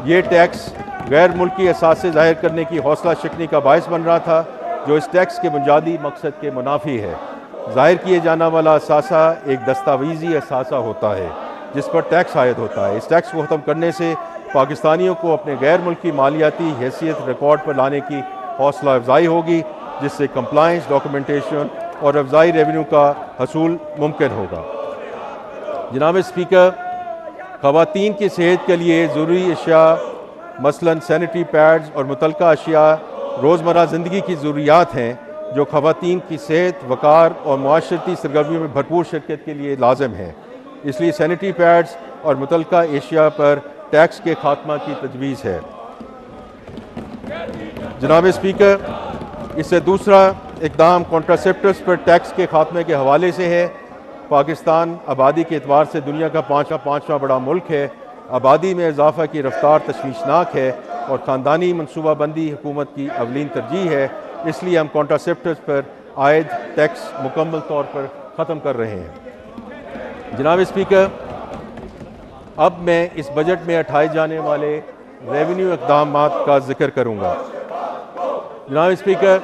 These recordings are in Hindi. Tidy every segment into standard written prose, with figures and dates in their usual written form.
ये टैक्स गैर मुल्की असासे ज़ाहिर करने की हौसला शिकनी का बायस बन रहा था, जो इस टैक्स के बुनियादी मकसद के मुनाफी है। ज़ाहिर किए जाना वाला असासा एक दस्तावेज़ी असासा होता है जिस पर टैक्स आयद होता है। इस टैक्स को ख़त्म करने से पाकिस्तानियों को अपने गैर मुल्की मालियाती हैसियत रिकॉर्ड पर लाने की हौसला अफजाई होगी, जिससे कंप्लाइंस, डॉक्यूमेंटेशन और अफजाई रेवेन्यू का हसूल मुमकिन होगा। जनाब स्पीकर, ख़वातीन की सेहत के लिए ज़रूरी अशिया मसलन सैनिटरी पैड्स और मुतलका अशिया रोज़मर्रा ज़िंदगी की ज़रूरियात हैं, जो ख़वातीन की सेहत, वक़ार और मुआशरती सरगर्मियों में भरपूर शिरकत के लिए लाजम है। इसलिए सैनिटरी पैड्स और मुतलका एशिया पर टैक्स के खात्मा की तजवीज़ है। जनाब स्पीकर, इससे दूसरा इक़दाम कॉन्ट्रासेप्टिव्स पर टैक्स के खात्मे के हवाले से है। पाकिस्तान आबादी के एतबार से दुनिया का पाँचवां बड़ा मुल्क है। आबादी में इजाफा की रफ्तार तशवीशनाक है और ख़ानदानी मनसूबाबंदी हुकूमत की अवलीन तरजीह है। इसलिए हम कॉन्ट्रासेप्टिव्स पर आयद टैक्स मुकम्मल तौर पर ख़त्म कर रहे हैं। जनाब स्पीकर, अब मैं इस बजट में उठाए जाने वाले रेवेन्यू इक़दामात का जिक्र करूँगा। जनाब स्पीकर,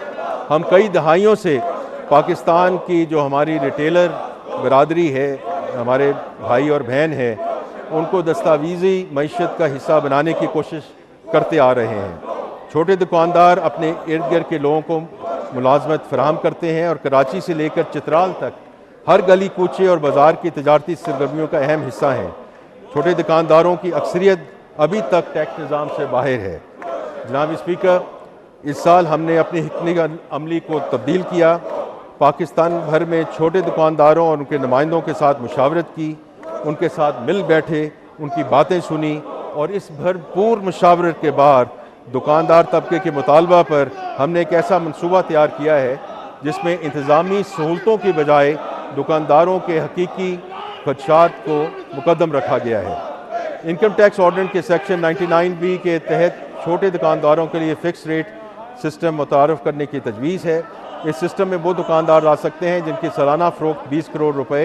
हम कई दहाइयों से पाकिस्तान की जो हमारी रिटेलर बरादरी है, हमारे भाई और बहन हैं, उनको दस्तावेज़ी मईशत का हिस्सा बनाने की कोशिश करते आ रहे हैं। छोटे दुकानदार अपने इर्द गिर्द के लोगों को मुलाजमत फराहम करते हैं और कराची से लेकर चित्राल तक हर गली कूचे और बाज़ार की तजारती सरगर्मियों का अहम हिस्सा हैं। छोटे दुकानदारों की अक्सरियत अभी तक टैक्स निज़ाम से बाहर है। जनाब स्पीकर, इस साल हमने अपनी हिकमत अमली को तब्दील किया। पाकिस्तान भर में छोटे दुकानदारों और उनके नुमाइंदों के साथ मुशावरत की, उनके साथ मिल बैठे, उनकी बातें सुनी और इस भरपूर मुशावरत के बाद दुकानदार तबके के मुतालबा पर हमने एक ऐसा मनसूबा तैयार किया है जिसमें इंतज़ामी सहूलतों की बजाय दुकानदारों के हकीकी खदशात को मुकद्दम रखा गया है। इनकम टैक्स ऑर्डिनेंस के सेक्शन 99B के तहत छोटे दुकानदारों के लिए फ़िक्स रेट सिस्टम मुतारफ़ करने की तजवीज़ है। इस सिस्टम में वो दुकानदार ला सकते हैं जिनकी सालाना फ़रोख्त 20 करोड़ रुपए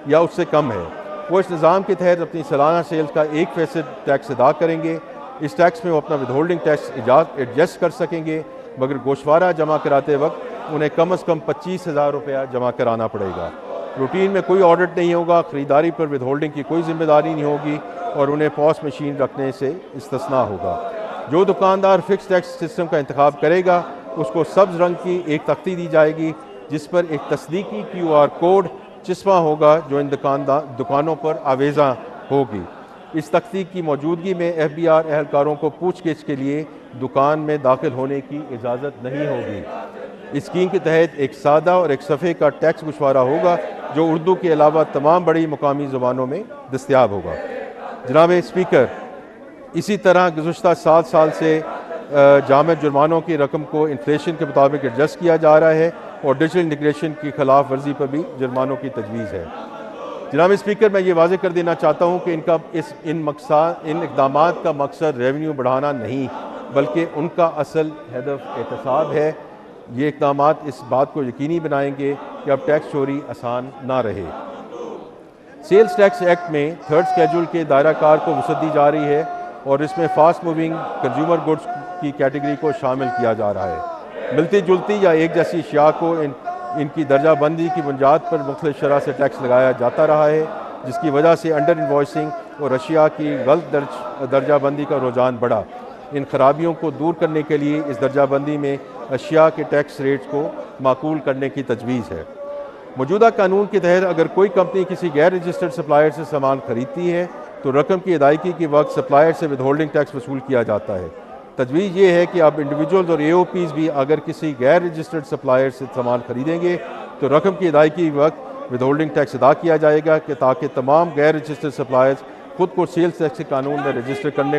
या उससे कम है। वो इस निज़ाम के तहत अपनी सालाना सेल्स का 1% टैक्स अदा करेंगे। इस टैक्स में वो अपना विदहोल्डिंग टैक्स एडजस्ट कर सकेंगे, मगर गोशवारा जमा कराते वक्त उन्हें कम अज़ कम 25,000 रुपया जमा कराना पड़ेगा। रूटीन में कोई ऑडिट नहीं होगा, ख़रीदारी पर विदहोल्डिंग की कोई जिम्मेदारी नहीं होगी और उन्हें पॉस मशीन रखने से इस्तिस्ना होगा। जो दुकानदार फ़िक्स टैक्स सिस्टम का इंतखाब करेगा उसको सब्ज़ रंग की एक तख्ती दी जाएगी जिस पर एक तस्दीकी QR कोड चिस्पा होगा जो इन दुकानों पर आवेज़ा होगी। इस तख्ती की मौजूदगी में FBR एहलकारों को पूछगिछ के लिए दुकान में दाखिल होने की इजाज़त नहीं होगी। इस स्कीम के तहत एक सादा और एक सफ़े का टैक्स गुशवारा होगा जो उर्दू के अलावा तमाम बड़ी मुकामी ज़ुबानों में दस्तयाब होगा। जनाब स्पीकर, इसी तरह गुज़श्ता 7 साल से जामिद जुर्मानों की रकम को इन्फ्लेशन के मुताबिक एडजस्ट किया जा रहा है और डिजिटल इंटीग्रेशन की खिलाफ वर्जी पर भी जुर्मानों की तजवीज़ है। जनाब स्पीकर, मैं ये वाज़ेह कर देना चाहता हूँ कि इन इक़दामात का मकसद रेवेन्यू बढ़ाना नहीं बल्कि उनका असल हदफ एहतसाब है। ये इक़दामात इस बात को यकीनी बनाएंगे कि अब टैक्स चोरी आसान ना रहे। सेल्स टैक्स एक्ट में 3rd शेड्यूल के दायरा कार को वसअत दी जा रही है और इसमें फास्ट मूविंग कंज्यूमर गुड्स की कैटेगरी को शामिल किया जा रहा है। मिलती जुलती या एक जैसी अशिया को इनकी दर्जाबंदी की बुनियाद पर मुख्तलिफ शरह से टैक्स लगाया जाता रहा है, जिसकी वजह से अंडर इन्वॉइसिंग और अशिया की गलत दर्जाबंदी का रुझान बढ़ा। इन खराबियों को दूर करने के लिए इस दर्जाबंदी में अशिया के टैक्स रेट्स को माकूल करने की तजवीज़ है। मौजूदा कानून के तहत अगर कोई कंपनी किसी गैर रजिस्टर्ड सप्लायर से सामान खरीदती है तो रकम की अदायगी के वक्त सप्लायर से विदहोल्डिंग टैक्स वसूल किया जाता है। तजवीज़ ये है कि अब इंडिविजुअल्स और AOPs भी अगर किसी गैर रजिस्टर्ड सप्लायर से सामान खरीदेंगे तो रकम की अदायगी के वक्त विदहोल्डिंग टैक्स अदा किया जाएगा कि ताकि तमाम गैर रजिस्टर्ड सप्लायर्स खुद को सेल्स टैक्स के कानून में रजिस्टर करने